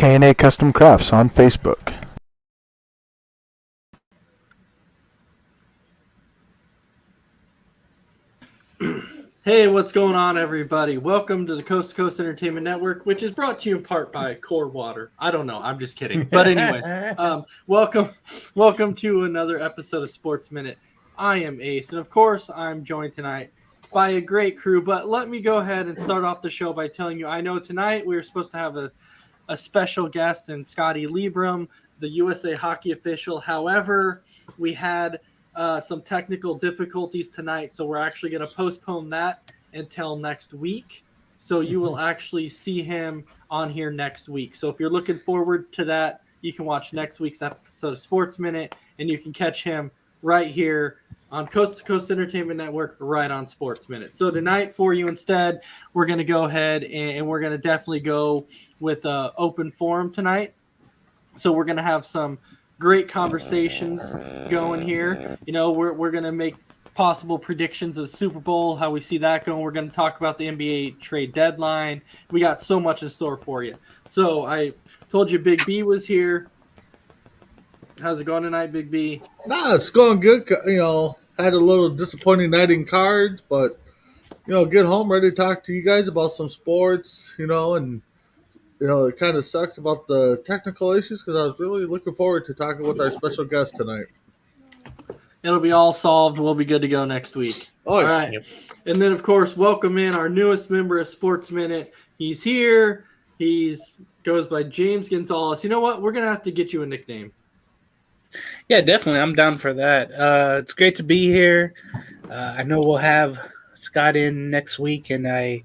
K&A Custom Crafts on Facebook. Hey, what's going on, everybody? Welcome to the Coast to Coast Entertainment Network, which is brought to you in part by Core Water. I don't know. I'm just kidding. But anyways, welcome to another episode of Sports Minute. I am Ace, and of course, I'm joined tonight by a great crew. But let me go ahead and start off the show by telling you, I know tonight we were supposed to have a special guest in Scotty Liebram, the USA hockey official. However, we had some technical difficulties tonight, so we're actually going to postpone that until next week. So you will actually see him on here next week. So if you're looking forward to that, you can watch next week's episode of Sports Minute, and you can catch him right here on Coast to Coast Entertainment Network, right on Sports Minute. So tonight for you instead, we're going to go ahead and we're going to definitely go with open forum tonight. So we're going to have some great conversations going here. You know, we're going to make possible predictions of the Super Bowl, how we see that going. We're going to talk about the NBA trade deadline. We got so much in store for you. So I told you Big B was here. How's it going tonight, Big B? Nah, it's going good. You know, had a little disappointing night in cards, but, you know, get home ready to talk to you guys about some sports, you know, and you know, it kind of sucks about the technical issues because I was really looking forward to talking with our special guest tonight. It'll be all solved. We'll be good to go next week. Oh, yeah. All right. Yep. And then, of course, welcome in our newest member of Sports Minute. He's here. Goes by James Gonzalez. You know what? We're going to have to get you a nickname. Yeah, definitely. I'm down for that. It's great to be here. I know we'll have Scott in next week, and I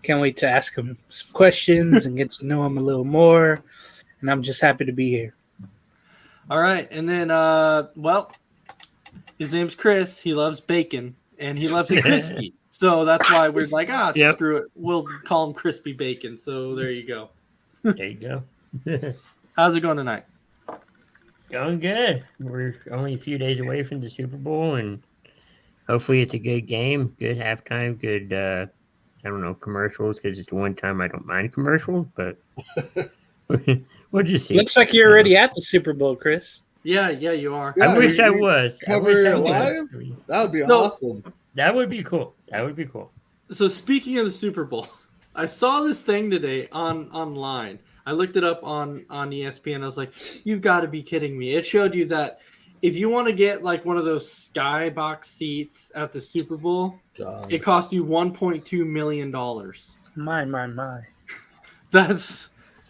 can't wait to ask him some questions and get to know him a little more. And I'm just happy to be here. All right. And then, his name's Chris. He loves bacon, and he loves it crispy. So that's why we're like, screw it. We'll call him Crispy Bacon. So there you go. There you go. How's it going tonight? Going good. We're only a few days away from the Super Bowl, and hopefully it's a good game, good halftime, good commercials, because it's the one time I don't mind commercials, but we'll just see. Looks like you're already at the Super Bowl, Chris. Yeah, you are. Yeah, I wish I was. Cover it live? That would be awesome. That would be cool. So speaking of the Super Bowl, I saw this thing today online. I looked it up on ESPN. I was like, you've got to be kidding me. It showed you that if you want to get like one of those skybox seats at the Super Bowl, it costs you $1.2 million. My.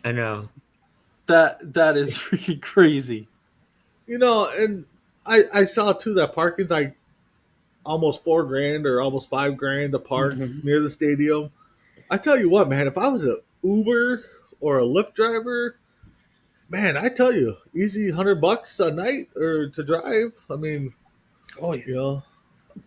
I know. That is freaking crazy. You know, and I saw too that parking's like almost $4,000 or almost $5,000 to park near the stadium. I tell you what, man, if I was an Uber or a Lyft driver, man, I tell you, easy $100 a night or to drive. I mean, you know.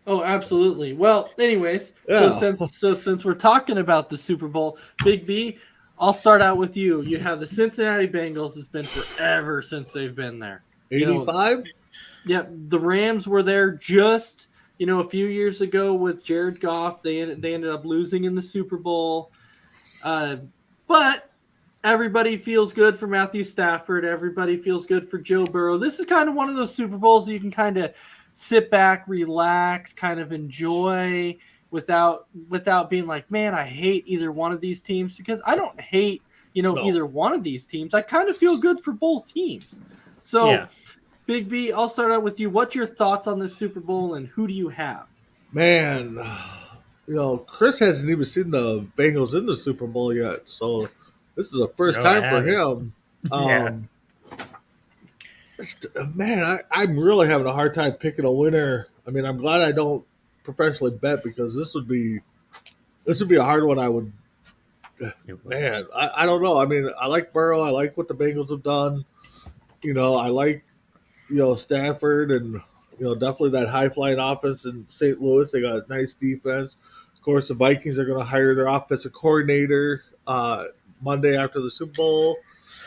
Oh, absolutely. Well, anyways, so since we're talking about the Super Bowl, Big B, I'll start out with you. You have the Cincinnati Bengals. It's been forever since they've been there. 85? Yep. The Rams were there just, a few years ago with Jared Goff. They ended up losing in the Super Bowl. But everybody feels good for Matthew Stafford. Everybody feels good for Joe Burrow. This is kind of one of those Super Bowls that you can kind of sit back, relax, kind of enjoy without being like, man, I hate either one of these teams, because I don't hate, either one of these teams. I kind of feel good for both teams. So Big B, I'll start out with you. What's your thoughts on the Super Bowl and who do you have? Man, Chris hasn't even seen the Bengals in the Super Bowl yet, so this is the first No, I time for haven't. him. Yeah. Man, I'm really having a hard time picking a winner. I mean, I'm glad I don't professionally bet because this would be a hard one. I don't know. I mean, I like Burrow. I like what the Bengals have done. I like Stafford and definitely that high flying offense in St. Louis. They got a nice defense. Of course, the Vikings are going to hire their offensive coordinator Monday after the Super Bowl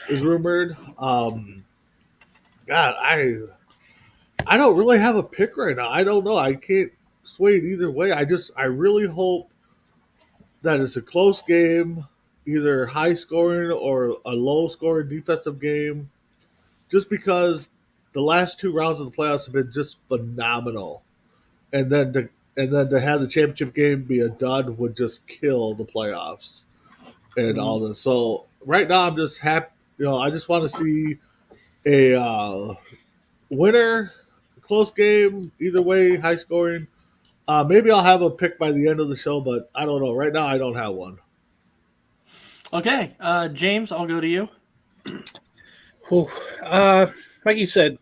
is rumored. God, I don't really have a pick right now. I don't know. I can't sway it either way. I really hope that it's a close game, either high scoring or a low scoring defensive game, just because the last two rounds of the playoffs have been just phenomenal. And then to have the championship game be a dud would just kill the playoffs and all this. So right now I'm just happy. I just want to see a winner, close game, either way, high scoring. Maybe I'll have a pick by the end of the show, but I don't know. Right now, I don't have one. Okay, James, I'll go to you. Whew. Like you said,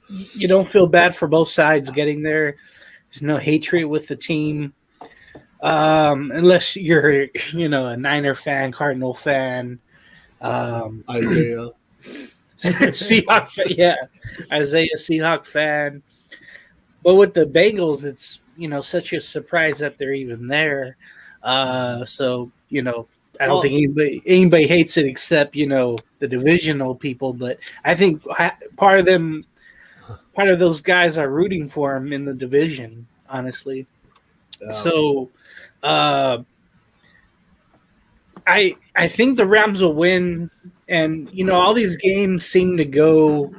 you don't feel bad for both sides getting there. There's no hatred with the team, unless you're, a Niner fan, Cardinal fan, Isaiah. Seahawk fan, yeah, Isaiah Seahawk fan. But with the Bengals, it's such a surprise that they're even there. So I don't think anybody hates it except the divisional people. But I think part of those guys are rooting for him in the division, honestly. So I think the Rams will win, and all these games seem to go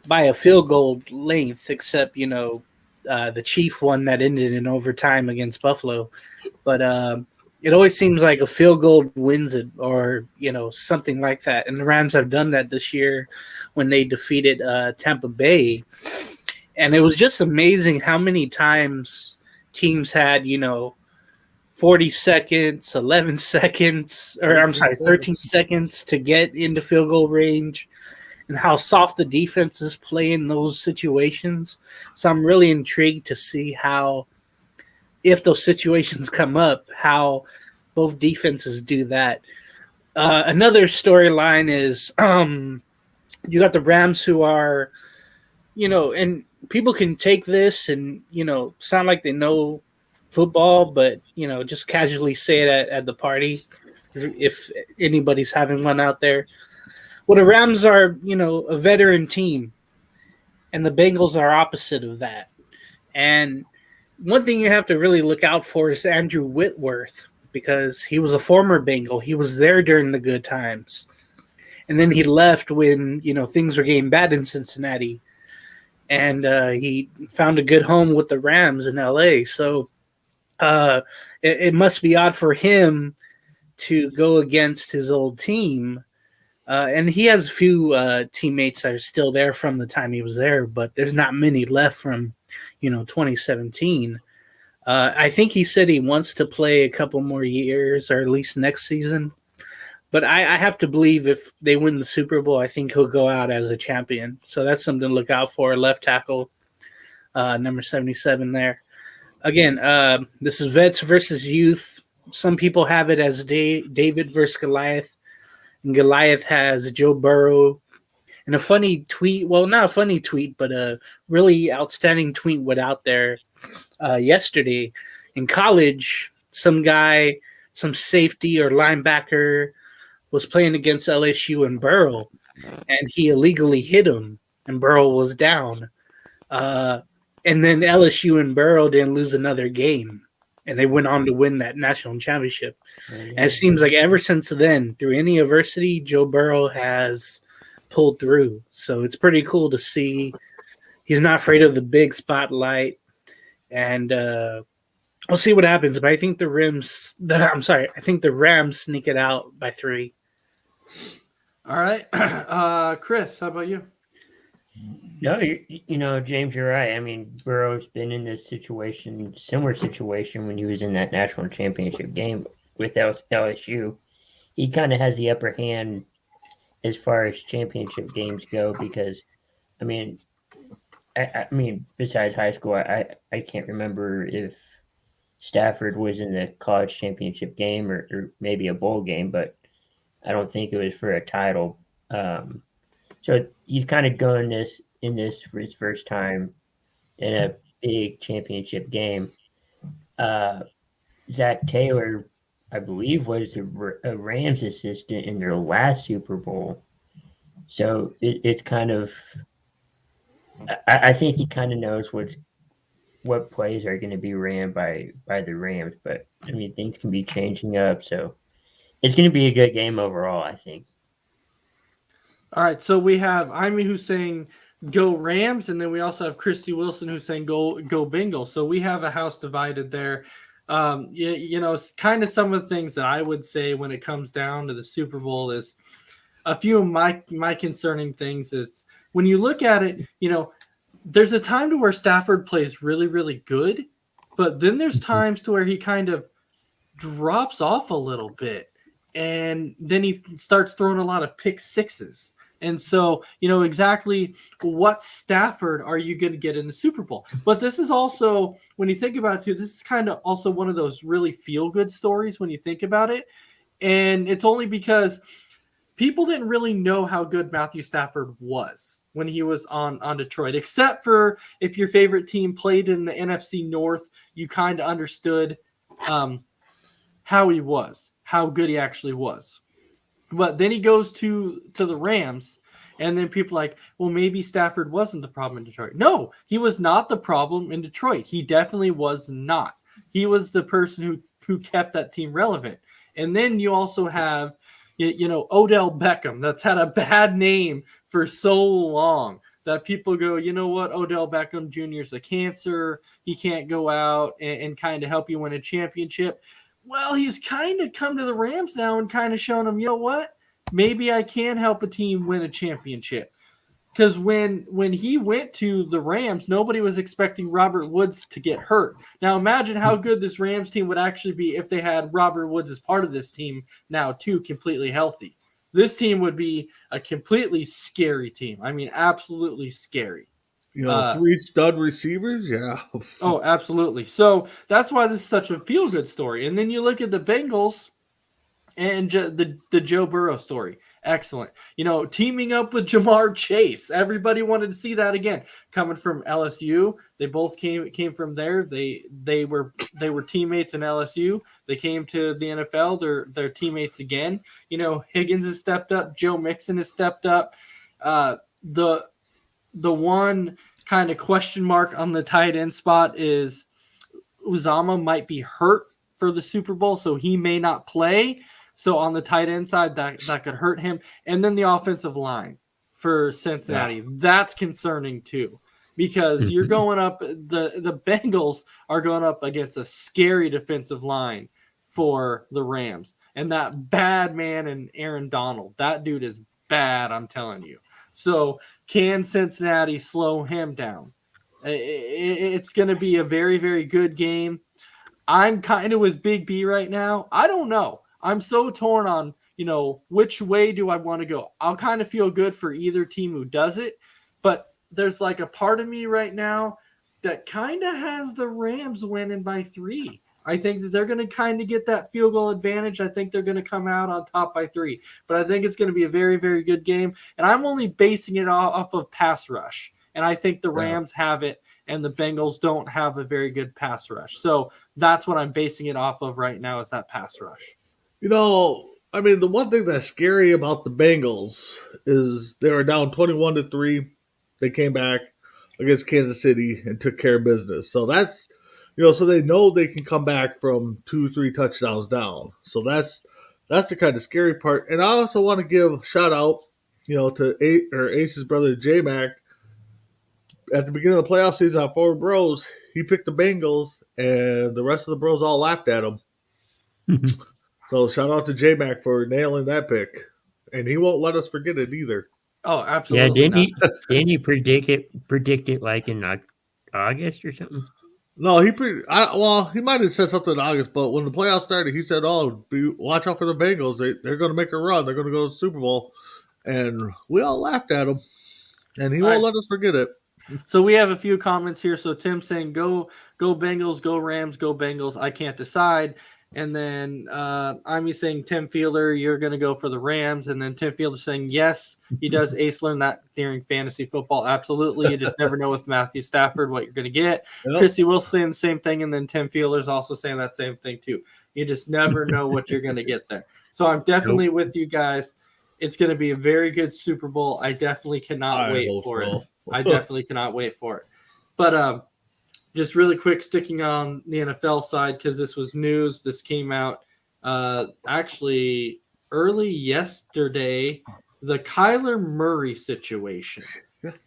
by a field goal length, except the Chief one that ended in overtime against Buffalo. But it always seems like a field goal wins it, or something like that. And the Rams have done that this year when they defeated Tampa Bay, and it was just amazing how many times teams had 40 seconds, 11 seconds, or I'm sorry, 13 seconds to get into field goal range, and how soft the defenses play in those situations. So I'm really intrigued to see how, if those situations come up, how both defenses do that. Another storyline is you got the Rams who are, and people can take this and, sound like they know football, but, just casually say it at the party if anybody's having one out there. Well, the Rams are, a veteran team, and the Bengals are opposite of that. And one thing you have to really look out for is Andrew Whitworth, because he was a former Bengal. He was there during the good times. And then he left when, things were getting bad in Cincinnati. And he found a good home with the Rams in L.A. So it must be odd for him to go against his old team. And he has a few teammates that are still there from the time he was there, but there's not many left from, 2017. I think he said he wants to play a couple more years, or at least next season. But I have to believe if they win the Super Bowl, I think he'll go out as a champion. So that's something to look out for. Left tackle, number 77 there. Again, this is vets versus youth. Some people have it as David versus Goliath. And Goliath has Joe Burrow. And a funny tweet, well, not a funny tweet, but a really outstanding tweet went out there yesterday. In college, some guy, some safety or linebacker was playing against LSU and Burrow, and he illegally hit him, and Burrow was down. And then LSU and Burrow didn't lose another game, and they went on to win that national championship. And it seems like ever since then, through any adversity, Joe Burrow has pulled through. So it's pretty cool to see. He's not afraid of the big spotlight, and we'll see what happens. But I think the Rams sneak it out by 3. All right, Chris, how about you? No, James, you're right. I mean, Burrow's been in this situation, similar situation when he was in that national championship game with LSU. He kind of has the upper hand as far as championship games go because, I mean, I mean, besides high school, I can't remember if Stafford was in the college championship game or maybe a bowl game, but I don't think it was for a title. So he's kind of going this for his first time in a big championship game. Uh, Zach Taylor, I believe, was a Rams assistant in their last Super Bowl. So it's kind of, I think he kind of knows what plays are going to be ran by the Rams. But I mean, things can be changing up, so it's going to be a good game overall, I think. All right, so we have Amy who's saying go Rams, and then we also have Christy Wilson who's saying go Bengals. So we have a house divided there. It's kind of some of the things that I would say when it comes down to the Super Bowl is a few of my concerning things is when you look at it, there's a time to where Stafford plays really, really good, but then there's times to where he kind of drops off a little bit, and then he starts throwing a lot of pick sixes. And so, exactly what Stafford are you going to get in the Super Bowl? But this is also, when you think about it too, this is kind of also one of those really feel-good stories when you think about it. And it's only because people didn't really know how good Matthew Stafford was when he was on Detroit, except for if your favorite team played in the NFC North, you kind of understood how he was, how good he actually was. But then he goes to the Rams, and then people are like, well, maybe Stafford wasn't the problem in Detroit. No, he was not the problem in Detroit. He definitely was not. He was the person who kept that team relevant. And then you also have, Odell Beckham. That's had a bad name for so long that people go, you know what, Odell Beckham Jr. is a cancer. He can't go out and kind of help you win a championship. Well, he's kind of come to the Rams now and kind of shown them, you know what? Maybe I can help a team win a championship. Because when he went to the Rams, nobody was expecting Robert Woods to get hurt. Now imagine how good this Rams team would actually be if they had Robert Woods as part of this team now too, completely healthy. This team would be a completely scary team. I mean, absolutely scary. 3 stud receivers, yeah. Oh, absolutely. So that's why this is such a feel-good story. And then you look at the Bengals and the Joe Burrow story. Excellent. Teaming up with Jamar Chase. Everybody wanted to see that again. Coming from LSU, they both came from there. They were teammates in LSU. They came to the NFL. They're teammates again. Higgins has stepped up. Joe Mixon has stepped up. The one kind of question mark on the tight end spot is Uzama might be hurt for the Super Bowl, so he may not play. So on the tight end side, that could hurt him. And then the offensive line for Cincinnati, that's concerning too, because you're going up, the Bengals are going up against a scary defensive line for the Rams. And that bad man and Aaron Donald, that dude is bad, I'm telling you. So can Cincinnati slow him down? It's going to be a very, very good game. I'm kind of with Big B right now. I don't know. I'm so torn on, which way do I want to go? I'll kind of feel good for either team who does it, but there's like a part of me right now that kind of has the Rams winning by 3. I think that they're going to kind of get that field goal advantage. I think they're going to come out on top by 3, but I think it's going to be a very, very good game. And I'm only basing it off of pass rush. And I think the Rams have it and the Bengals don't have a very good pass rush. So that's what I'm basing it off of right now is that pass rush. I mean, the one thing that's scary about the Bengals is they were down 21-3. They came back against Kansas City and took care of business. So that's, so they know they can come back from 2-3 touchdowns down. So that's the kind of scary part. And I also want to give a shout out, to Ace's brother J-Mac. At the beginning of the playoff season on Four Bros, he picked the Bengals, and the rest of the bros all laughed at him. So shout out to J-Mac for nailing that pick. And he won't let us forget it either. Oh, Yeah, absolutely not. didn't he predict it like in August or something? No, he might have said something in August, but when the playoffs started, he said, "Oh, watch out for the Bengals. They're going to make a run. They're going to go to the Super Bowl," and we all laughed at him, and he All won't right. let us forget it. So we have a few comments here. So Tim saying, "Go Bengals, go Rams, go Bengals. I can't decide." And then I'm saying, "Tim Fielder, you're going to go for the Rams." And then Tim Fielder saying, "Yes, he does ace learn that during fantasy football. Absolutely. You just never know with Matthew Stafford what you're going to get." Yep. Chrissy Wilson saying the same thing, and then Tim Fielder's also saying that same thing too. You just never know what you're going to get there. So I'm definitely with you guys. It's going to be a very good Super Bowl. I definitely cannot wait for it. I definitely cannot wait for it. But just really quick, sticking on the NFL side, because this was news. This came out actually early yesterday. The Kyler Murray situation.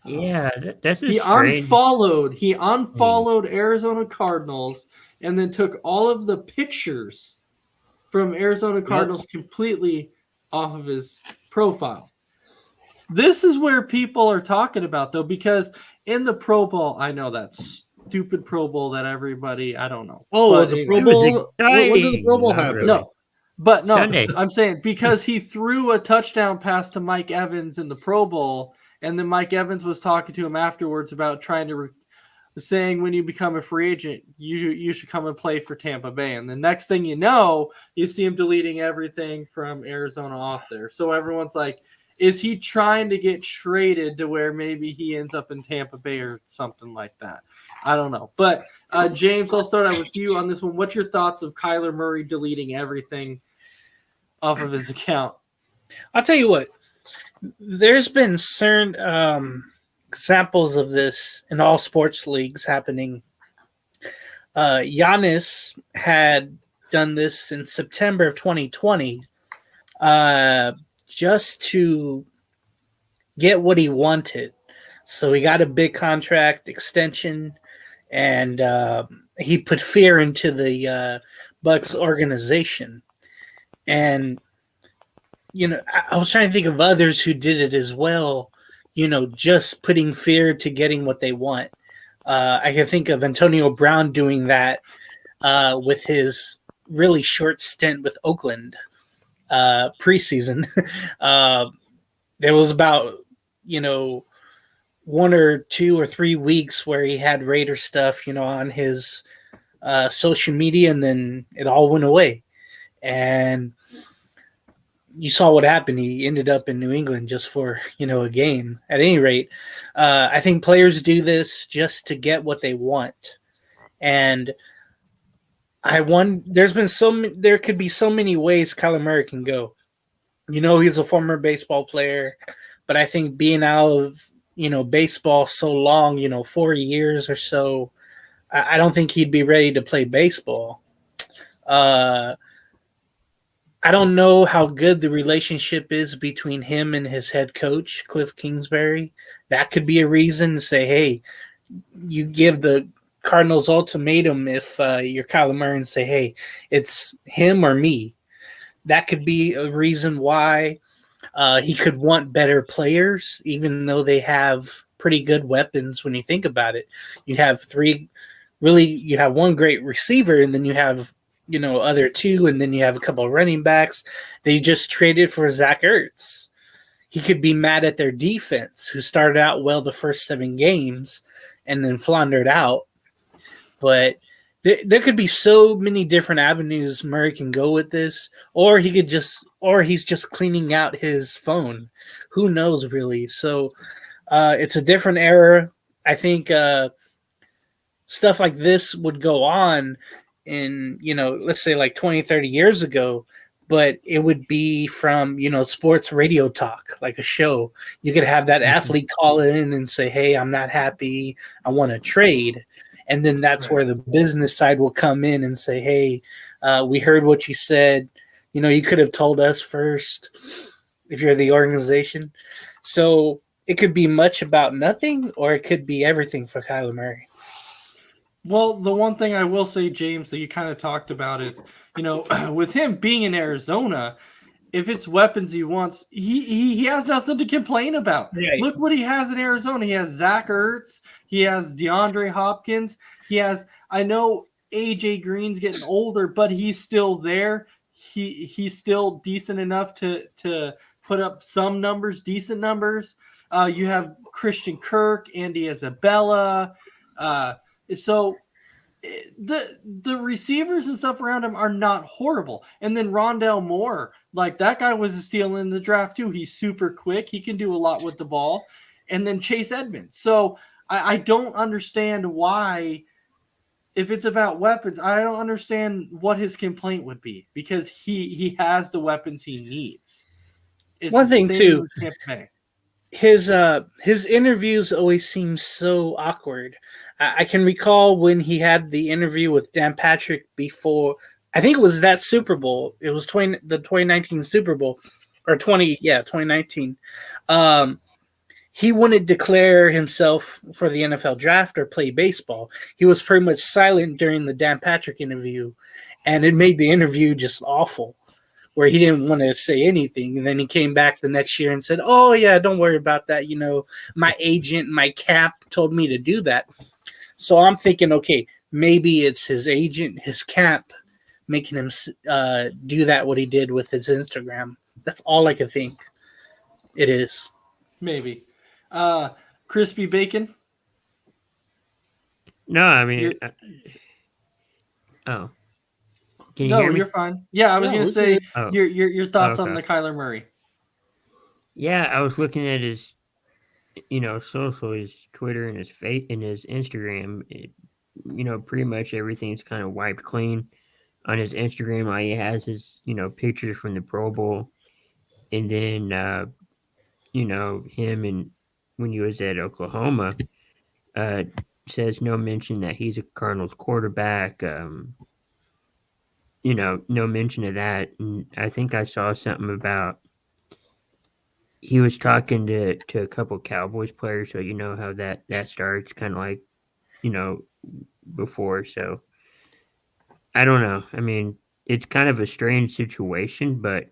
Yeah, that's a He strange. unfollowed Arizona Cardinals and then took all of the pictures from Arizona Cardinals completely off of his profile. This is where people are talking about, though, because in the Pro Bowl, I know that stupid Pro Bowl that everybody, I don't know. Oh, But was the Pro It was Bowl? When did the Pro Bowl exciting. happen? No, but no, Sunday. I'm saying because he threw a touchdown pass to Mike Evans in the Pro Bowl, and then Mike Evans was talking to him afterwards about trying to saying when you become a free agent, you should come and play for Tampa Bay. And the next thing you know, you see him deleting everything from Arizona off there. So everyone's like, is he trying to get traded to where maybe he ends up in Tampa Bay or something like that? I don't know. But James, I'll start out with you on this one. What's your thoughts of Kyler Murray deleting everything off of his account? I'll tell you what. There's been certain examples of this in all sports leagues happening. Giannis had done this in September of 2020 just to get what he wanted. So he got a big contract extension, and he put fear into the Bucks organization. And I was trying to think of others who did it as well, just putting fear to getting what they want. I can think of Antonio Brown doing that with his really short stint with Oakland preseason. There was about, 1 or 2 or 3 weeks where he had Raider stuff, on his social media, and then it all went away. And you saw what happened. He ended up in New England just for, a game. At any rate, I think players do this just to get what they want. And there could be so many ways Kyler Murray can go. He's a former baseball player, but I think being out of, baseball so long, 4 years or so, I don't think he'd be ready to play baseball. I don't know how good the relationship is between him and his head coach, Cliff Kingsbury. That could be a reason to say, hey, you give the Cardinals ultimatum if you're Kyler Murray and say, hey, it's him or me. That could be a reason why he could want better players, even though they have pretty good weapons when you think about it. You have you have one great receiver, and then you have other two, and then you have a couple of running backs. They just traded for Zach Ertz. He could be mad at their defense, who started out well the first 7 games and then floundered out. But there could be so many different avenues Murray can go with this, or he's just cleaning out his phone. Who knows, really? So it's a different era. I think stuff like this would go on in, let's say like 20, 30 years ago, but it would be from, sports radio talk, like a show. You could have that athlete call in and say, hey, I'm not happy. I want to trade. And then that's where the business side will come in and say, hey, we heard what you said. You could have told us first if you're the organization. So it could be much about nothing, or it could be everything for Kyler Murray. Well, the one thing I will say, James, that you kind of talked about is, with him being in Arizona, if it's weapons he wants, he has nothing to complain about. Right. Look what he has in Arizona. He has Zach Ertz. He has DeAndre Hopkins. He has, I know AJ Green's getting older, but he's still there. He's still decent enough to put up some numbers, decent numbers. You have Christian Kirk, Andy Isabella. So the receivers and stuff around him are not horrible. And then Rondell Moore, like that guy was a steal in the draft too. He's super quick. He can do a lot with the ball. And then Chase Edmonds. So I don't understand why, if it's about weapons, I don't understand what his complaint would be, because he has the weapons he needs. It's One thing the same too, with Tampa Bay. his interviews always seem so awkward. I can recall when he had the interview with Dan Patrick before. I think it was that Super Bowl. It was the 2019 Super Bowl, or 2019. He wouldn't declare himself for the NFL draft or play baseball. He was pretty much silent during the Dan Patrick interview, and it made the interview just awful, where he didn't want to say anything. And then he came back the next year and said, "Oh yeah, don't worry about that. You know, my agent, my cap told me to do that." So I'm thinking, okay, maybe it's his agent, his cap, making him do that, what he did with his Instagram. That's all I could think it is. Maybe. Crispy bacon. No, I mean, oh, can you No, hear me? you're fine. Yeah, I was Yeah, gonna we say Oh. your thoughts on Okay. the Kyler Murray. Yeah, I was looking at his, social, his Twitter and his Instagram. Pretty much everything's kind of wiped clean on his Instagram. All he has is, pictures from the Pro Bowl, and then, him and when he was at Oklahoma, says no mention that he's a Cardinals quarterback. No mention of that. And I think I saw something about he was talking to a couple Cowboys players, so you know how that starts, kind of like, you know, before. So I don't know. I mean, it's kind of a strange situation, but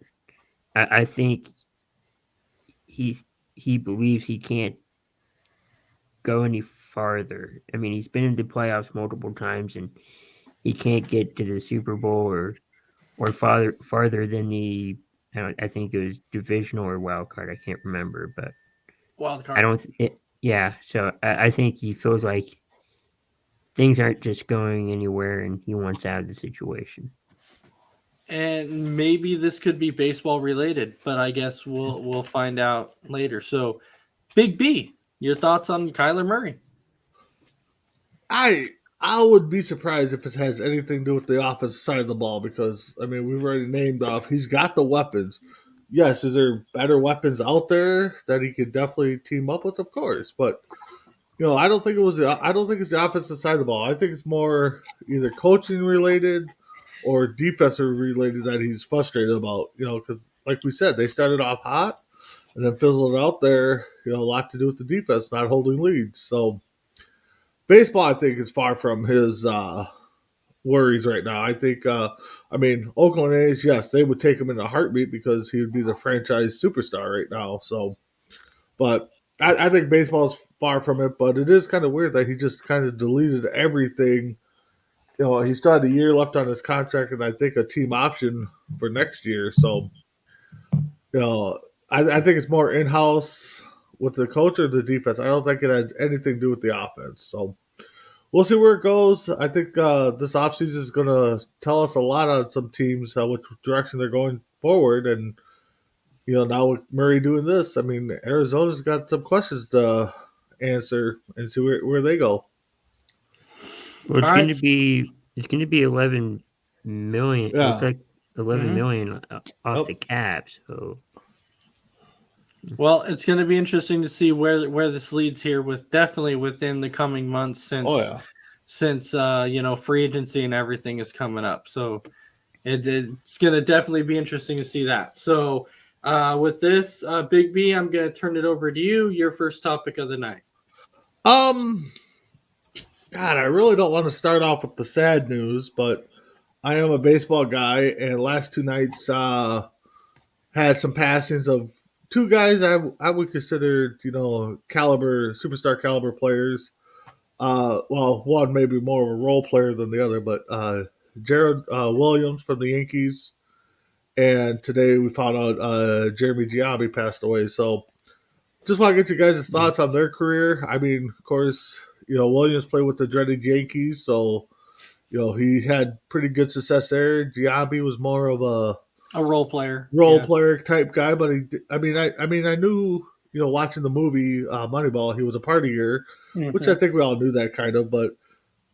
I think he believes he can't go any farther. I mean, he's been in the playoffs multiple times, and he can't get to the Super Bowl or farther than the I think it was divisional or wild card. I can't remember, but Wild card. I don't. Yeah, so I think he feels like things aren't just going anywhere, and he wants out of the situation. And maybe this could be baseball related, but I guess we'll find out later. So, Big B, your thoughts on Kyler Murray? I would be surprised if it has anything to do with the offensive side of the ball, because I mean we've already named off. He's got the weapons. Yes, is there better weapons out there that he could definitely team up with? Of course, but I don't think it's the offensive side of the ball. I think it's more either coaching related or defensive related that he's frustrated about. Because like we said, they started off hot and then fizzled out there. A lot to do with the defense not holding leads. So baseball, I think, is far from his worries right now. I think, Oakland A's, yes, they would take him in a heartbeat because he would be the franchise superstar right now. So, but I think baseball is far from it. But it is kind of weird that he just kind of deleted everything. He still had a year left on his contract, and I think a team option for next year. So, I think it's more in house with the coach or the defense. I don't think it has anything to do with the offense. So we'll see where it goes. I think this offseason is going to tell us a lot on some teams, which direction they're going forward. And, now with Murray doing this, I mean, Arizona's got some questions to answer and see where they go. Well, it's All going right. to be 11 million. It Yeah. looks like 11 Mhm. million off Yep. the cap. So Well, it's going to be interesting to see where this leads here, with definitely within the coming months, since free agency and everything is coming up. So it's going to definitely be interesting to see that. So with this, Big B, I'm going to turn it over to you. Your first topic of the night. God, I really don't want to start off with the sad news, but I am a baseball guy, and last two nights had some passings of two guys I would consider, superstar caliber players. Well, one maybe more of a role player than the other, but Jared Williams from the Yankees, and today we found out Jeremy Giambi passed away. So just want to get you guys' thoughts on their career. I mean, of course, Williams played with the dreaded Yankees, so he had pretty good success there. Giambi was more of a role player, player type guy, but I knew, watching the movie Moneyball, he was a partier, which I think we all knew that kind of. But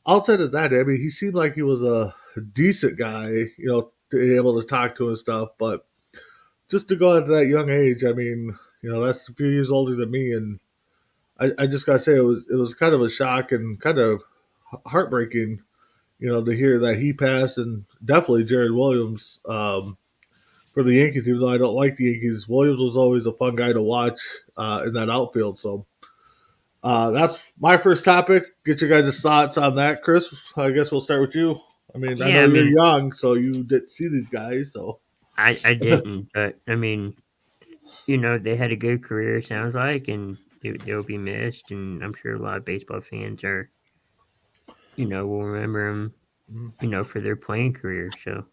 outside of that, I mean, he seemed like he was a decent guy, to be able to talk to and stuff. But just to go at that young age, I mean, that's a few years older than me, and I just gotta say it was kind of a shock and kind of heartbreaking, to hear that he passed, and definitely Jared Williams. For the Yankees, even though I don't like the Yankees, Williams was always a fun guy to watch in that outfield. So that's my first topic. Get your guys' thoughts on that, Chris. I guess we'll start with you. I mean, I know you're young, so you didn't see these guys. So I didn't, but I mean, they had a good career, sounds like, and they'll be missed. And I'm sure a lot of baseball fans will remember them, for their playing career. So,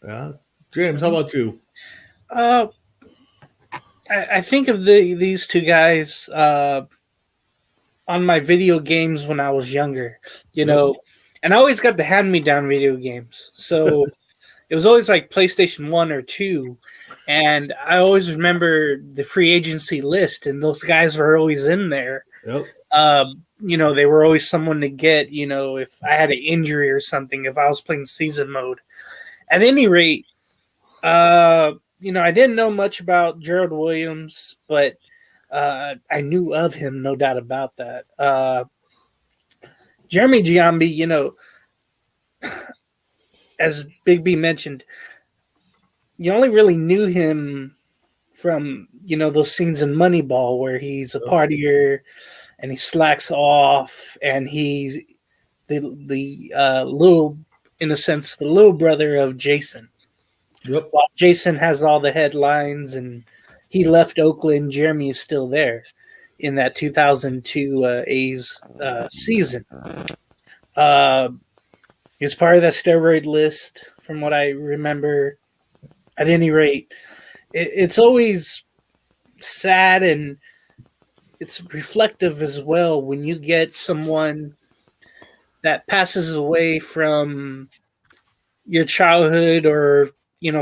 yeah, James, how about you? I think of these two guys on my video games when I was younger, and I always got the hand-me-down video games. So it was always like PlayStation 1 or 2, and I always remember the free agency list, and those guys were always in there. Yep. They were always someone to get, if I had an injury or something, if I was playing season mode. At any rate, I didn't know much about Gerald Williams, but I knew of him, no doubt about that. Jeremy Giambi, as Big B mentioned, you only really knew him from, those scenes in Moneyball where he's a partier and he slacks off and he's the little, in a sense, the little brother of Jason. Yep. While Jason has all the headlines and he left Oakland, Jeremy is still there in that 2002 A's season. He was part of that steroid list, from what I remember. At any rate, it's always sad and it's reflective as well when you get someone that passes away from your childhood, or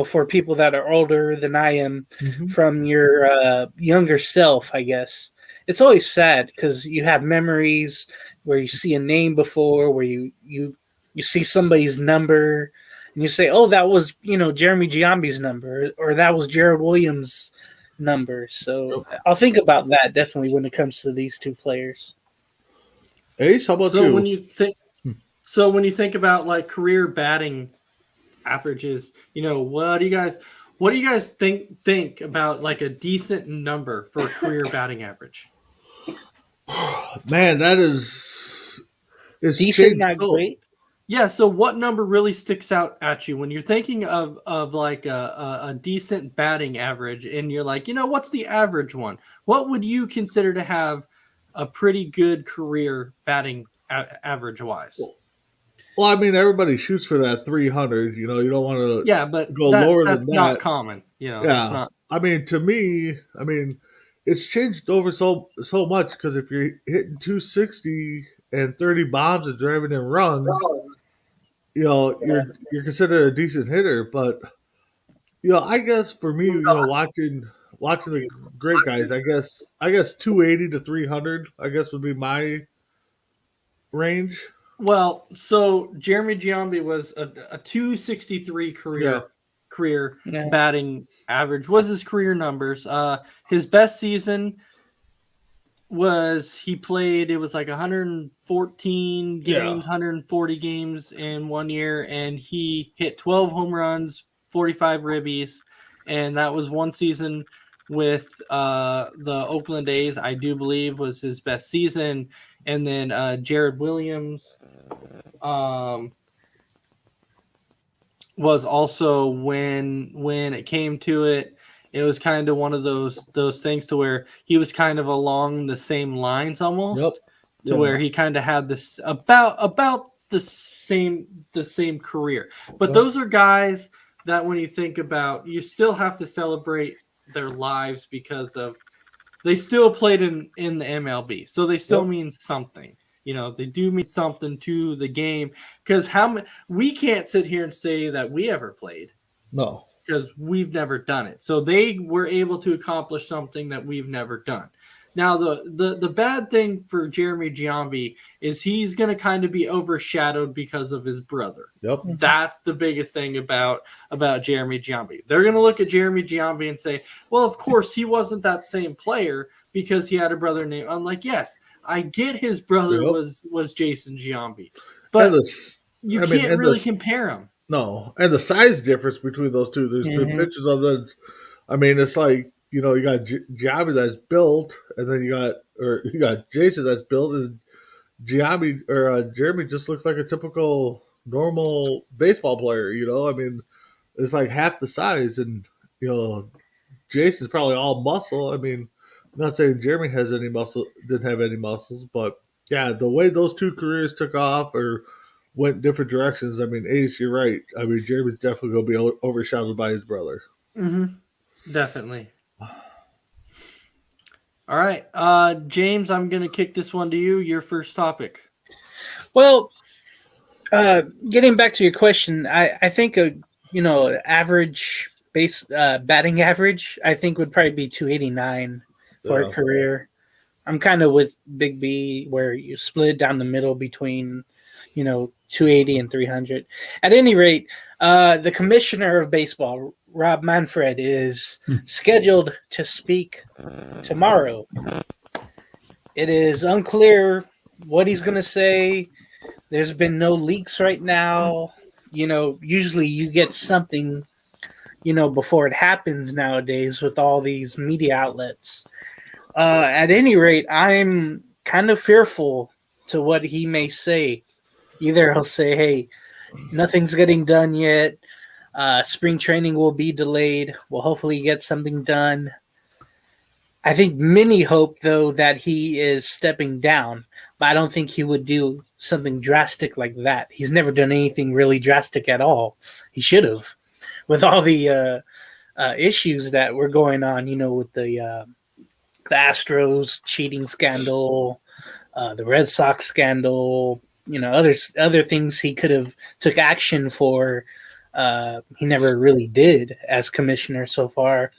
for people that are older than I am, from your younger self, I guess. It's always sad because you have memories where you see a name before, where you see somebody's number, and you say, oh, that was, Jeremy Giambi's number, or that was Jared Williams' number. So I'll think about that definitely when it comes to these two players. Ace, how about you? When you think about like career batting averages, what do you guys think about like a decent number for a career batting average? Man, that is decent, not great. Yeah, so what number really sticks out at you when you're thinking of like a decent batting average, and you're like, what's the average one? What would you consider to have a pretty good career batting average wise? Well, I mean, everybody shoots for that 300. You don't want to but go lower than that. That's not common. Yeah. I mean, to me, it's changed over so much, because if you're hitting 260 and 30 bombs and driving in runs, you're considered a decent hitter. But I guess for me, watching the great guys, I guess 280 to 300, I guess, would be my range. Well, so Jeremy Giambi was a 263 career batting average was his career numbers. His best season was he played, it was like 114 games, 140 games in 1 year, and he hit 12 home runs, 45 ribbies, and that was one season with the Oakland A's, I do believe, was his best season. And then Jared Williams was also when it came to it, it was kind of one of those things to where he was kind of along the same lines almost, Yep. to Yeah. where he kind of had this about the same career. But Yep. those are guys that when you think about, you still have to celebrate their lives because of they still played in the MLB, so they still Yep. mean something. You know, they do mean something to the game because we can't sit here and say that we ever played No. because we've never done it. So they were able to accomplish something that we've never done. Now, the bad thing for Jeremy Giambi is he's going to kind of be overshadowed because of his brother. Yep. That's the biggest thing about Jeremy Giambi. They're going to look at Jeremy Giambi and say, well, of course, he wasn't that same player because he had a brother named. I'm like, yes, I get his brother Yep. was Jason Giambi, And but the, you I mean, can't and really the- compare them. No, and the size difference between those two. There's been Mhm. pictures of them. I mean, it's like, you know, you got Giambi that's built, and then you got Jason that's built, and Jeremy just looks like a typical normal baseball player. You know, I mean, it's like half the size, and you know, Jason's probably all muscle. I mean, I'm not saying Jeremy has any muscle, didn't have any muscles, but yeah, the way those two careers took off or went different directions. I mean, Ace, you're right. I mean, Jeremy's definitely going to be overshadowed by his brother. Mm-hmm. Definitely. All right, James, I'm going to kick this one to you. Your first topic. Well, getting back to your question, I think average base batting average, I think would probably be 289 for a Yeah. career. I'm kind of with Big B where you split it down the middle between 280 and 300. At any rate, the commissioner of baseball, Rob Manfred, is scheduled to speak tomorrow. It is unclear what he's going to say. There's been no leaks right now. Usually you get something, before it happens nowadays with all these media outlets. At any rate, I'm kind of fearful to what he may say. Either he'll say, hey, nothing's getting done yet. Spring training will be delayed. We'll hopefully get something done. I think many hope, though, that he is stepping down, but I don't think he would do something drastic like that. He's never done anything really drastic at all. He should have, with all the issues that were going on, with the Astros cheating scandal, the Red Sox scandal, other things he could have took action for. He never really did as commissioner so far.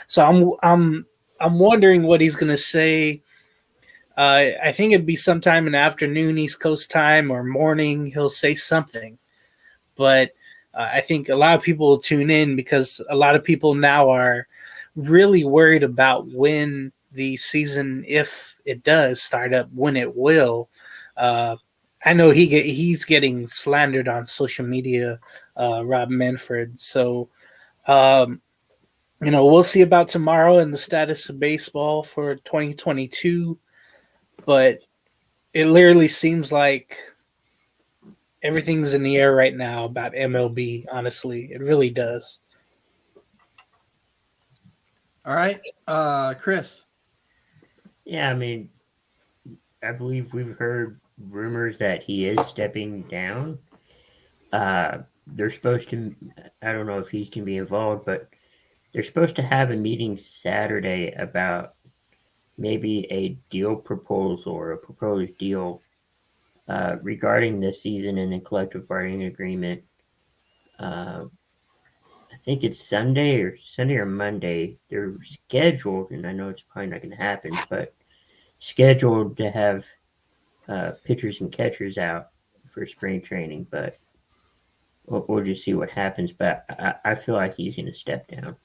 So I'm wondering what he's going to say. I think it'd be sometime in the afternoon, East Coast time, or morning. He'll say something, but I think a lot of people will tune in because a lot of people now are really worried about when the season, if it does start up, when it will. I know he's getting slandered on social media, Rob Manfred. So. We'll see about tomorrow and the status of baseball for 2022, but it literally seems like everything's in the air right now about MLB, honestly. It really does. All right, Chris. Yeah, I mean, I believe we've heard rumors that he is stepping down. They're supposed to, I don't know if he can be involved, but they're supposed to have a meeting Saturday about maybe a deal proposal or a proposed deal regarding this season and the collective bargaining agreement. I think it's Sunday or Monday. They're scheduled, and I know it's probably not going to happen, but scheduled to have pitchers and catchers out for spring training. But we'll just see what happens. But I feel like he's going to step down.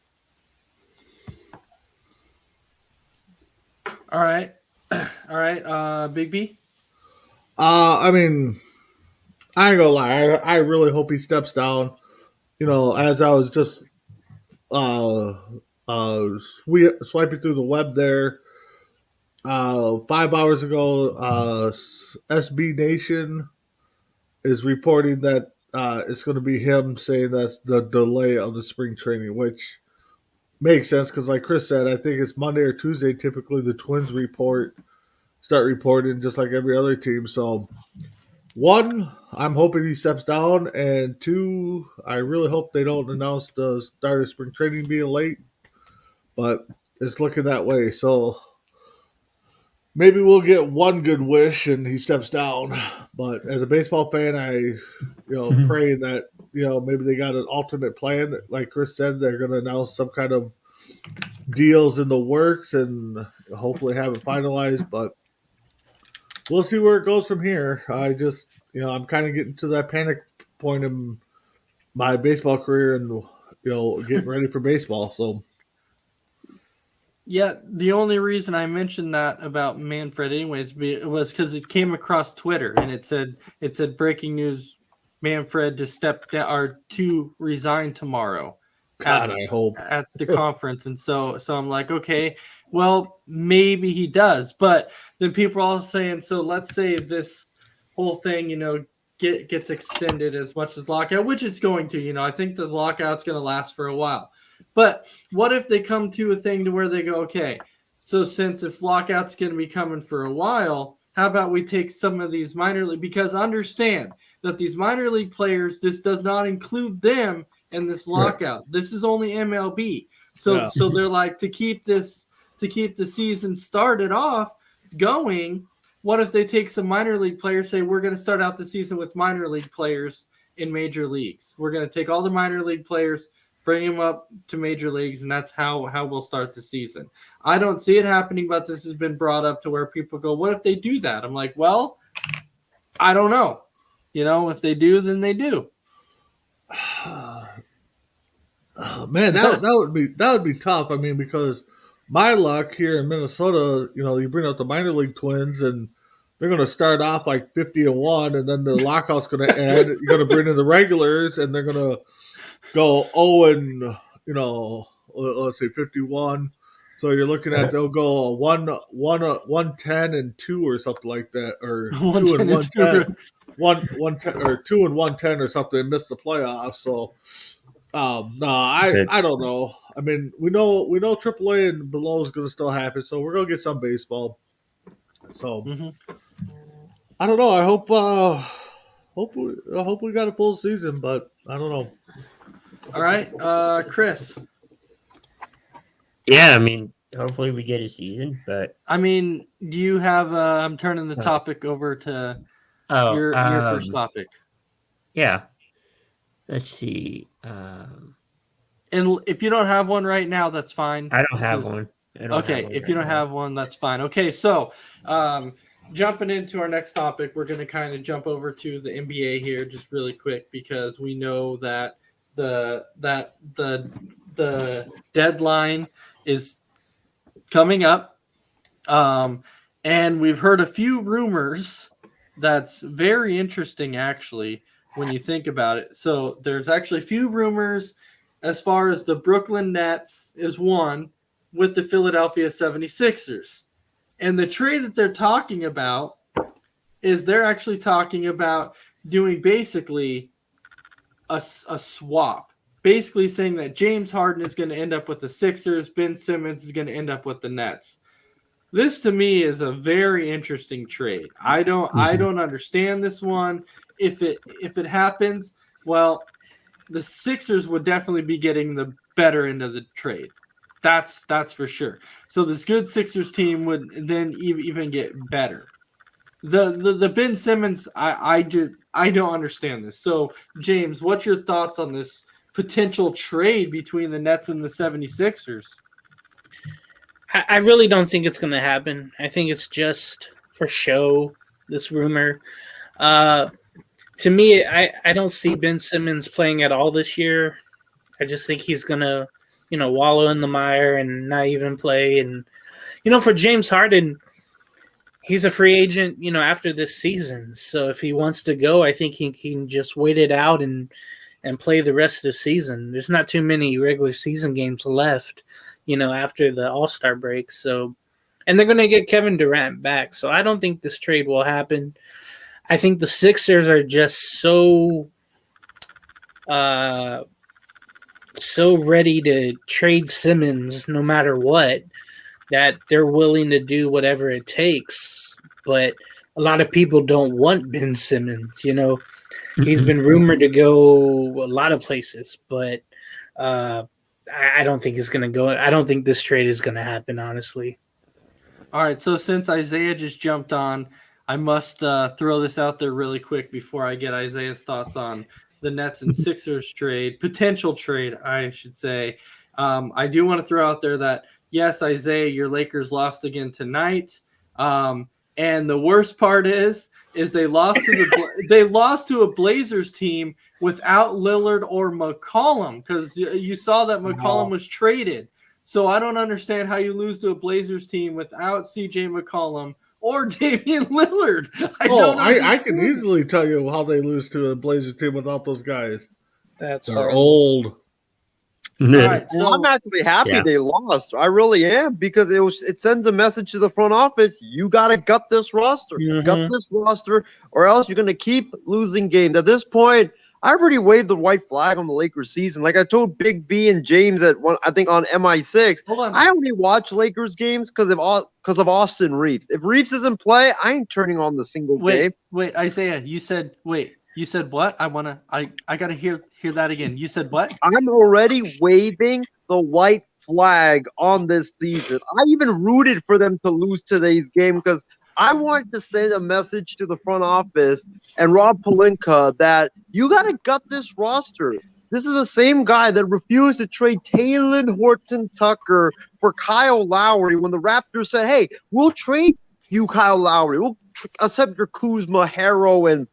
All right, Big B. I mean, I ain't gonna lie. I really hope he steps down. You know, as I was just swiping through the web there, 5 hours ago, SB Nation is reporting that it's going to be him saying that's the delay of the spring training, which makes sense because, like Chris said, I think it's Monday or Tuesday. Typically, the Twins start reporting just like every other team. So, one, I'm hoping he steps down, and two, I really hope they don't announce the start of spring training being late. But it's looking that way. So maybe we'll get one good wish and he steps down. But as a baseball fan, I praying that maybe they got an alternate plan. Like Chris said, they're going to announce some kind of deals in the works and hopefully have it finalized. But we'll see where it goes from here. I just I'm kind of getting to that panic point in my baseball career and getting ready for baseball. So. Yeah, the only reason I mentioned that about Manfred anyways was because it came across Twitter and it said breaking news, Manfred to step down or to resign tomorrow. God, I hope at the conference. And so I'm like, okay, well, maybe he does. But then people are all saying, so let's say this whole thing, gets extended as much as lockout, which it's going to. I think the lockout's going to last for a while. But what if they come to a thing to where they go, okay, so since this lockout's going to be coming for a while, how about we take some of these minor league, because understand that these minor league players, this does not include them in this lockout. Right. This is only MLB. So they're like, to keep the season started off going, what if they take some minor league players, say we're going to start out the season with minor league players in major leagues. We're going to take all the minor league players, bring them up to major leagues, and that's how we'll start the season. I don't see it happening, but this has been brought up to where people go, what if they do that? I'm like, well, I don't know. If they do, then they do. Oh, man, that would be tough. I mean, because my luck here in Minnesota, you bring up the minor league Twins, and they're going to start off like 50-1, and then the lockout's going to end. You're going to bring in the regulars, and they're going to go 0 and let's say 51. So you're looking at they'll go 110 and 2 or something like that, or 2 and 110, 110 or 2 and 110 or something, and miss the playoffs. So no, I don't know. I mean, we know AAA and below is going to still happen, so we're going to get some baseball. So I don't know. I hope we got a full season, but I don't know. All right, Chris. Yeah, I mean, hopefully we get a season, but I mean, do you have? I'm turning the topic over to your first topic. Yeah. Let's see. And if you don't have one right now, that's fine. I don't have one. If you don't have one, that's fine. Okay, so jumping into our next topic, we're going to kind of jump over to the NBA here just really quick because we know that the deadline is coming up, and we've heard a few rumors that's very interesting actually when you think about it. So there's actually a few rumors as far as the Brooklyn Nets is one with the Philadelphia 76ers. And the trade that they're talking about is they're actually talking about doing basically a swap. Basically saying that James Harden is going to end up with the Sixers, Ben Simmons is going to end up with the Nets. This to me is a very interesting trade. I don't understand this one. If it happens, well, the Sixers would definitely be getting the better end of the trade. That's for sure. So this good Sixers team would then even get better. The Ben Simmons, I don't understand this. So James, what's your thoughts on this potential trade between the Nets and the 76ers? I really don't think it's going to happen. I think it's just for show, this rumor. To me, I don't see Ben Simmons playing at all this year. I just think he's going to, wallow in the mire and not even play. And, for James Harden, he's a free agent, after this season. So if he wants to go, I think he can just wait it out and play the rest of the season. There's not too many regular season games left, after the All-Star break. So, and they're going to get Kevin Durant back. So I don't think this trade will happen. I think the Sixers are just so so ready to trade Simmons no matter what that they're willing to do whatever it takes. But a lot of people don't want Ben Simmons. He's been rumored to go a lot of places, but I don't think it's going to go. I don't think this trade is going to happen, honestly. All right, so since Isaiah just jumped on, I must throw this out there really quick before I get Isaiah's thoughts on the Nets and Sixers trade, potential trade, I should say. I do want to throw out there that, yes, Isaiah, your Lakers lost again tonight. And the worst part is they lost to a Blazers team without Lillard or McCollum, because you saw that McCollum was traded. So I don't understand how you lose to a Blazers team without CJ McCollum or Damian Lillard. I can easily tell you how they lose to a Blazers team without those guys. They're old. All right, so I'm actually happy they lost. I really am, because it sends a message to the front office. You got to gut this roster. Gut this roster, or else you're going to keep losing games. At this point, I already waved the white flag on the Lakers season. Like I told Big B and James on MI6, I only watch Lakers games because of Austin Reeves. If Reeves doesn't play, I ain't turning on the single game. Wait, Isaiah, you said what? I gotta hear that again. You said what? I'm already waving the white flag on this season. I even rooted for them to lose today's game because I wanted to send a message to the front office and Rob Pelinka that you got to gut this roster. This is the same guy that refused to trade Taylor Horton Tucker for Kyle Lowry when the Raptors said, hey, we'll trade you Kyle Lowry. We'll accept your Kuzma, Harrow, and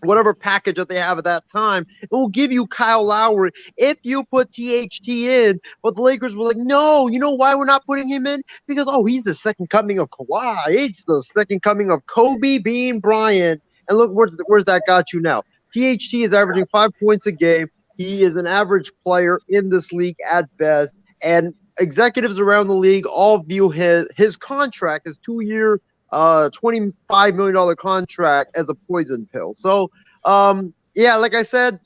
whatever package that they have at that time, and we'll give you Kyle Lowry if you put THT in. But the Lakers were like, no, you know why we're not putting him in? Because, he's the second coming of Kawhi. It's the second coming of Kobe Bean Bryant. And look, where's that got you now? THT is averaging 5 points a game. He is an average player in this league at best. And executives around the league all view his contract as 2-year, $25 million contract as a poison pill. So, like I said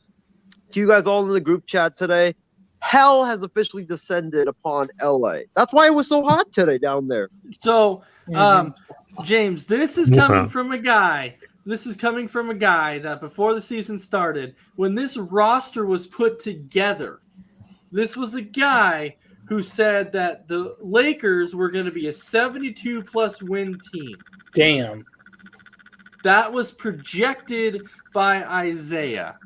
to you guys all in the group chat today, hell has officially descended upon LA. That's why it was so hot today down there. So, James, this is coming from a guy that before the season started, when this roster was put together, this was a guy who said that the Lakers were going to be a 72-plus win team. Damn. That was projected by Isaiah.